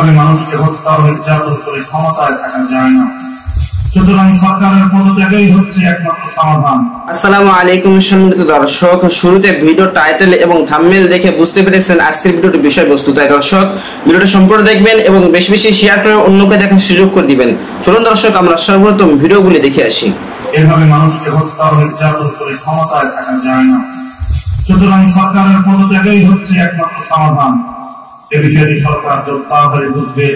এভাবে মানুষকে হত্যা ও নির্যাতন করে ক্ষমতায় থাকা যায় না। সুতরাং সরকারের পদত্যাগই হচ্ছে একমাত্র সমাধান। আসসালামু আলাইকুম সম্মানিত দর্শক, শুরুতে ভিডিও টাইটেল এবং থাম্বনেল দেখে বুঝতে পেরেছেন আজকের ভিডিওটির বিষয়বস্তু। তাই দর্শক ভিডিওটা সম্পূর্ণ দেখবেন এবং বেশি বেশি শেয়ার করে অন্যকে দেখার সুযোগ করে দিবেন। চলুন দর্শক আমরা সর্বপ্রথম ভিডিওগুলি দেখে আসি। এভাবে মানুষকে হত্যা ও নির্যাতন করে ক্ষমতায় থাকা যায় না। সুতরাং সরকারের পদত্যাগই হচ্ছে একমাত্র সমাধান। এ বিষয়টি সরকার যত তাড়াতাড়ি বুঝবে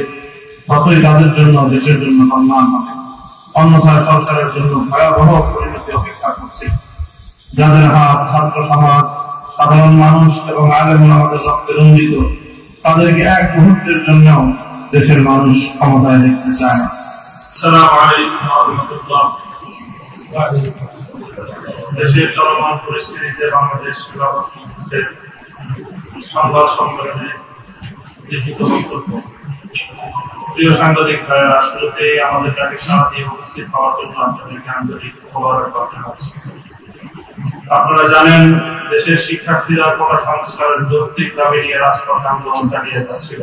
ততই তাদের জন্য দেশের জন্য কল্যাণ হবে। অন্যথায় সরকারের জন্য ভয়াবহ পরিণতি অপেক্ষা করছে। যাদের হাত ছাত্র সমাজ, সাধারণ মানুষ এবং আলেম ওলামাদের রক্তে রঞ্জিত, তাদেরকে এক মুহূর্তের জন্য দেশের মানুষ ক্ষমতায় দেখতে চায় না। আসসালামু আলাইকুম ওয়া রাহমাতুল্লাহ। দেশের চলমান পরিস্থিতিতে বাংলাদেশ সংবাদ সম্মেলনে লিখিত বক্তব্য। প্রিয় সাংবাদিক ভাইয়েরা, শুরুতে আমাদের তাকে সাথে উপস্থিত হওয়ার জন্য আপনাদেরকে আন্তরিক মোবারকবাদ জানাচ্ছি। আপনারা জানেন, দেশের শিক্ষার্থীরা কোটা সংস্কারের যৌক্তিক দাবি নিয়ে রাজপথ আন্দোলন চালিয়ে যাচ্ছিল।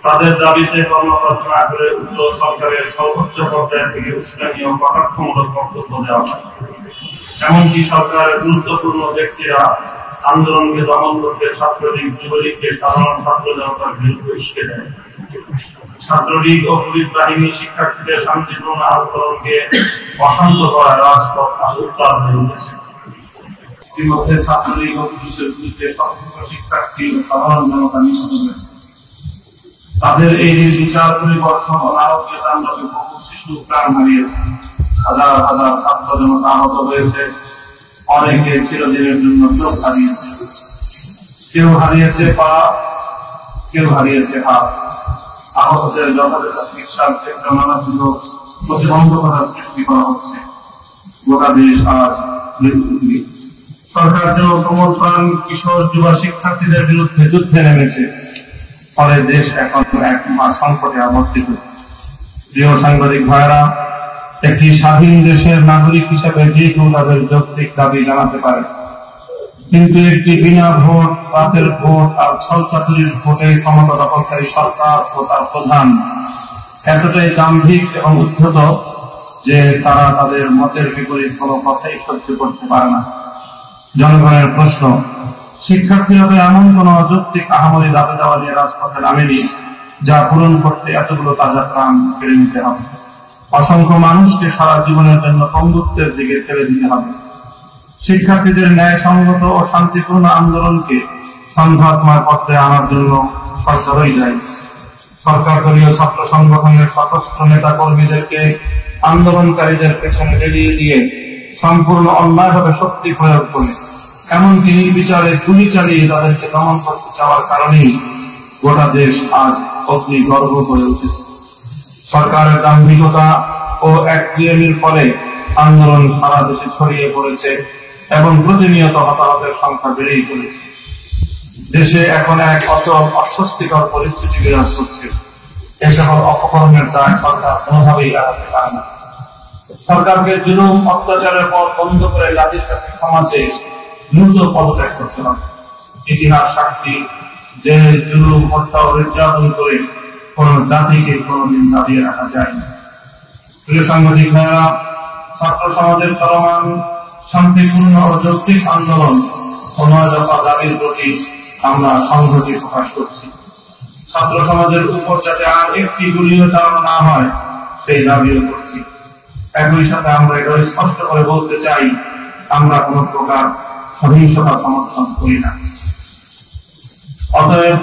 তাদের দাবিতে কর্ণপাত না করে উচ্চ সরকারের সর্বোচ্চ পর্যায় থেকে উস্কানি ও কটাক্ষমূলক বক্তব্য দেওয়া হয়। এমনকি সরকারের গুরুত্বপূর্ণ ব্যক্তিরা আন্দোলনকে দমন করতে ছাত্রলীগ, যুবলীগকে সাধারণ ছাত্র জনতার বিরুদ্ধে উস্কে দেয়। ছাত্রলীগ ও পুলিশ বাহিনী শিক্ষার্থীদের শান্তিপূর্ণ আন্দোলনকে অশান্ত করায় রাজপথ উত্তাল হয়ে উঠেছে। ইতিমধ্যে ছাত্রলীগ ও পুলিশের বিরুদ্ধে সংখ্যক শিক্ষার্থী ও সাধারণ জনতা নিহত হয়েছে। তাদের এই বিচার পরিবর্তন ও নারকীয় তাণ্ডবে বহু শিশু প্রাণ হারিয়েছে। হাজার হাজার ছাত্র জনতা আহত হয়েছে। অনেকে চিরদিনের জন্য চোখ হারিয়েছে। কেউ হারিয়েছে পা, কেউ হারিয়েছে হাত। আহতদের যথাযথ চিকিৎসার ক্ষেত্রে নানাবিধ প্রতিবন্ধকতা সৃষ্টি করা হচ্ছে। গোটা দেশ আজ মৃত্যুকে। সরকার যেন প্রমোদপ্রাণ কিশোর যুবা শিক্ষার্থীদের বিরুদ্ধে যুদ্ধে নেমেছে। ফলে দেশ এখন এক সংকটে আবর্তিত। প্রিয় সাংবাদিক ভাইয়েরা, একটি স্বাধীন দেশের নাগরিক হিসেবে যে কেউ তাদের যৌক্তিক দাবি জানাতে পারে, কিন্তু একটি বিনা ভোট, রাতের ভোট আর ছলচাতুরির ভোটে ক্ষমতা দখলকারী সরকার ও তার প্রধান এতটাই দাম্ভিক এবং উদ্ধত যে তারা তাদের মতের বিপরীত কোনো কথাই সহ্য করতে পারে না। জনগণের প্রশ্ন, শিক্ষার্থীরা এমন কোন অযৌক্তিক আহামরি দাবি দেওয়া নিয়ে রাজপথে নামেনি যা পূরণ করতে এতগুলো তাজা প্রাণ কেড়ে নিতে হবে। অসংখ্য মানুষকে সারা জীবনের জন্য পঙ্গুত্বের দিকে ঠেলে দিতে হবে। শিক্ষার্থীদের ন্যায়সঙ্গত ও শান্তিপূর্ণ আন্দোলনকে সংঘাতময় পথে আনার জন্য সরকারই দায়ী। সরকার দলীয় ছাত্র সংগঠনের সশস্ত্র নেতা কর্মীদেরকে আন্দোলনকারীদের পেছনে লেলিয়ে দিয়ে সম্পূর্ণ অন্যায়ভাবে শক্তি প্রয়োগ করে, এমনকি নির্বিচারে গুলি চালিয়ে তাদেরকে দমন করতে চাওয়ার কারণেই গোটা দেশ আজ অগ্নিগর্ভ হয়ে উঠেছে। সরকারের দাম্ভিকতা ও একগুঁয়েমির ফলে আন্দোলন সারা দেশে ছড়িয়ে পড়েছে এবং প্রতিনিয়ত হতাহতের সংখ্যা বেড়েই চলেছে। দেশে এখন এক অস্বস্তিকর পরিস্থিতি বিরাজ করছে। এ সকল অপকর্মের দায় সরকার কোনোভাবেই এড়াতে পারে না। সরকারকে জুলুম অত্যাচারের পর বন্ধ করে জাতির কাছে ক্ষমাতে দ্রুত পদত্যাগ করতে হবে। ইতিহাস সাক্ষী যে জুলুম, হত্যা ও নির্যাতন করে কোন জাতিকে কোনদিন দাবিয়ে রাখা যায় না। প্রিয় সাংবাদিক ভাইয়েরা, ছাত্র সমাজের চলমান শান্তিপূর্ণ ও যৌক্তিক আন্দোলন ও 9 দফা দাবির প্রতি আমরা সংহতি প্রকাশ করছি। ছাত্র সমাজের উপর যাতে আর একটি গুলিও চালানো না হয় সেই দাবিও করছি। একই সাথে আমরা এটা স্পষ্ট করে বলতে চাই, আমরা কোন প্রকার সহিংসতা সমর্থন করি না। অতএব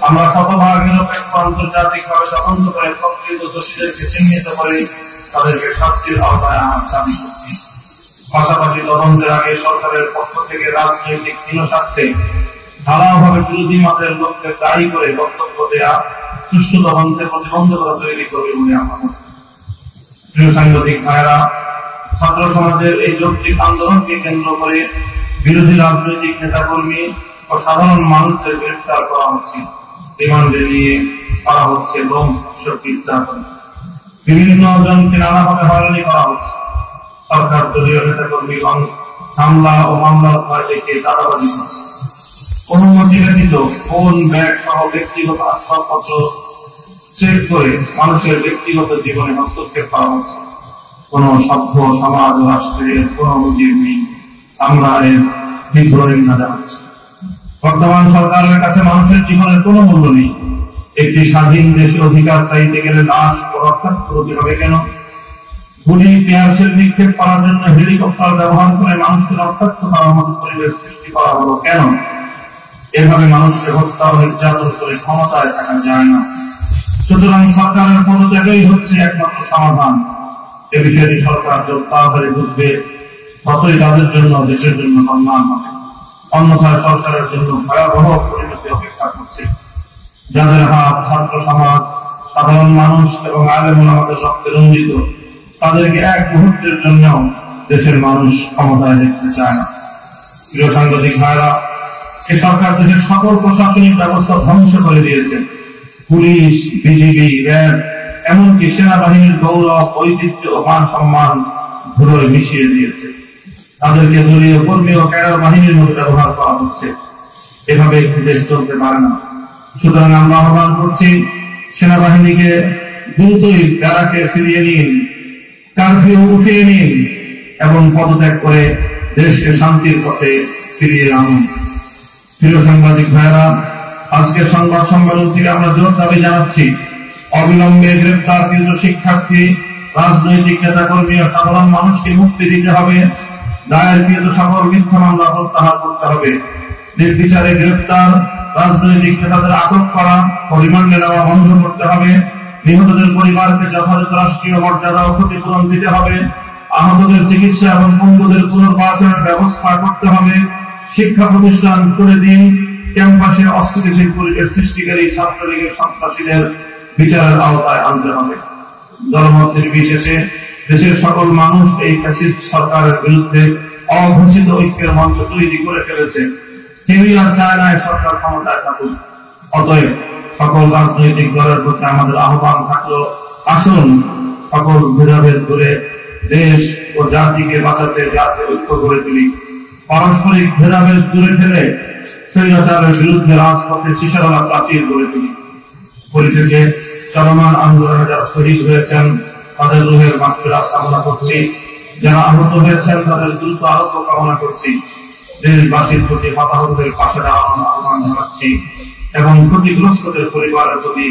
আমরা শতভাগ নিরপেক্ষ আন্তর্জাতিকভাবে তদন্ত করে প্রকৃত দোষীদেরকে চিহ্নিত করে তাদেরকে শাস্তির আওতায় আনার দাবি করছি। পাশাপাশি তদন্তের আগে সরকারের পক্ষ থেকে রাজনৈতিক স্বার্থে ঢালাওভাবে বিরোধী মতের লোককে দায়ী করে বক্তব্য দেয়া সুষ্ঠু তদন্তের প্রতিবন্ধকতা তৈরি করবে বলে আমরা মনে করি। প্রিয় সাংবাদিক ভাইয়েরা, ছাত্র সমাজের এই যৌক্তিক আন্দোলনকে কেন্দ্র করে বিরোধী রাজনৈতিক নেতাকর্মী ও সাধারণ মানুষদের গ্রেফতার করা হচ্ছে, রিমান্ডে নিয়ে করা হচ্ছে এবং বিভিন্ন জনকে নানাভাবে হয়রানি করা হচ্ছে। সরকার দলীয় নেতাকর্মী হামলা ও মামলার ভয় দেখে চাঁদাবাজি করে অনুমতি ব্যতীত ফোন, ব্যাগ সহ ব্যক্তিগত আসবাবপত্র চেক করে মানুষের ব্যক্তিগত জীবনে হস্তক্ষেপ করা হচ্ছে। কোন সভ্য সমাজ রাষ্ট্রের কোন অভিযোগ নেই, আমরা এর তীব্র নিন্দা জানাচ্ছি। বর্তমান সরকারের কাছে মানুষের জীবনের কোনো মূল্য নেই। একটি স্বাধীন দেশে অধিকার চাইতে গেলে লাশ রক্ষার্থ হতে হবে কেন? গুলি পেঁয়াজের নিক্ষেপ করার জন্য হেলিকপ্টার ব্যবহার করে মানুষকে রক্ষার্থ করার মতো পরিবেশ সৃষ্টি করা হলো কেন? এভাবে মানুষকে হত্যা ও নির্যাতন করে ক্ষমতায় থাকা যায় না। সুতরাং সরকারের পদত্যাগই হচ্ছে একমাত্র সমাধান। এ বিষয়টি সরকার যত তাড়াতাড়ি বুঝবে ততই তাদের জন্য দেশের জন্য কল্যাণ হবে। অন্যথায় সরকারের জন্য ভয়াবহ পরিণতি অপেক্ষা করছে। যাদের হাত ছাত্র সমাজ, সাধারণ মানুষ এবং আলেম ওলামাদের রক্তে রঞ্জিত, তাদেরকে এক মুহূর্তের জন্য দেশের মানুষ ক্ষমতায় দেখতে চায় না। প্রিয় সাংবাদিক ভাইরা, এই সরকার দেশের সকল প্রশাসনিক ব্যবস্থা ধ্বংস করে দিয়েছে। পুলিশ, বিজিবি, র্যাব, এমনকি সেনাবাহিনীর গৌরব, ঐতিহ্য ও মান সম্মান ধুলোয় মিশিয়ে দিয়েছে। তাদেরকে দলীয় কর্মী ও ক্যাডার বাহিনীর মধ্যে ব্যবহার করা হচ্ছে। এভাবে একটি দেশ চলতে পারে না। সুতরাং আমরা আহ্বান করছি, সেনাবাহিনীকে দ্রুতই ব্যারাকে ফিরিয়ে নিন, কারফিউ উঠিয়ে নিন এবং পদত্যাগ করে দেশকে শান্তির পথে ফিরিয়ে আনুন। প্রিয় সাংবাদিক ভাইরা, আজকে সংবাদ সম্মেলন থেকে আমরা জোর দাবি জানাচ্ছি, অবিলম্বে গ্রেপ্তারকৃত শিক্ষার্থী, রাজনৈতিক নেতাকর্মী ও সাধারণ মানুষকে মুক্তি দিতে হবে। দায়েরকৃত সকল মিথ্যা মামলা প্রত্যাহার করতে হবে। নির্বিচারে গ্রেপ্তার রাজনৈতিক নেতাদের আটক করা ও রিমান্ডে নেওয়া বন্ধ করতে হবে। নিহতদের পরিবারকে যথাযথ রাষ্ট্রীয় মর্যাদা ও ক্ষতিপূরণ দিতে হবে। আহতদের চিকিৎসা এবং পঙ্গুদের পুনর্বাসনের ব্যবস্থা করতে হবে। শিক্ষা প্রতিষ্ঠান খুলে দিন। ক্যাম্পাসে অস্থিতিশীল পরিবেশ সৃষ্টিকারী ছাত্রলীগের সন্ত্রাসীদের বিচারের আওতায় আনতে হবে। দলমত নির্বিশেষে দেশের সকল মানুষ এই ফ্যাসিস্ট সরকারের বিরুদ্ধে অঘোষিত ঐক্যের মঞ্চ তৈরি করে ফেলেছে। কেউই আর চায় না সরকার ক্ষমতায় থাকুক। অতএব সকল রাজনৈতিক দলের প্রতি আমাদের আহ্বান থাকলো, আসুন সকল ভেদাভেদ করে দেশ ও জাতিকে বাঁচাতে জাতীয় ঐক্য গড়ে তুলি। পারস্পরিক ভেদাভেদ দূরে ফেলে স্বৈরাচারের বিরুদ্ধে রাজপথে শিশারলা প্রাচীর গড়ে তুলি। পরিশেষে চলমান আন্দোলনে যারা শহীদ হয়েছেন তাদের রুহের মাগফিরাত কামনা করছি। যারা আহত হয়েছেন তাদের দ্রুত আরোগ্য কামনা করছি। দেশবাসীর প্রতি হতাহতদের পাশে দাঁড়ানোর আহ্বান জানাচ্ছি এবং ক্ষতিগ্রস্তদের পরিবারের প্রতি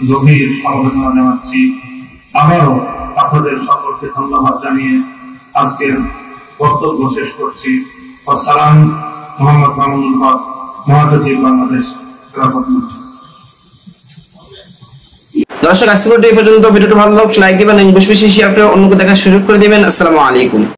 গভীর সমবেদনা জানাচ্ছি। আবারও আপনাদের সকলকে ধন্যবাদ জানিয়ে আজকের বক্তব্য শেষ করছি। আসসালাম। মোহাম্মদ মামুনুল হক, মহাসচিব, বাংলাদেশ খেলাফত মজলিস। দর্শক, আজকে এই পর্যন্ত। ভিডিওটি ভালো লাগলে লাইক দিবেন এবং বেশি বেশি শেয়ার করে অন্যকে দেখার সুযোগ করে দিবেন। আসসালামু আলাইকুম।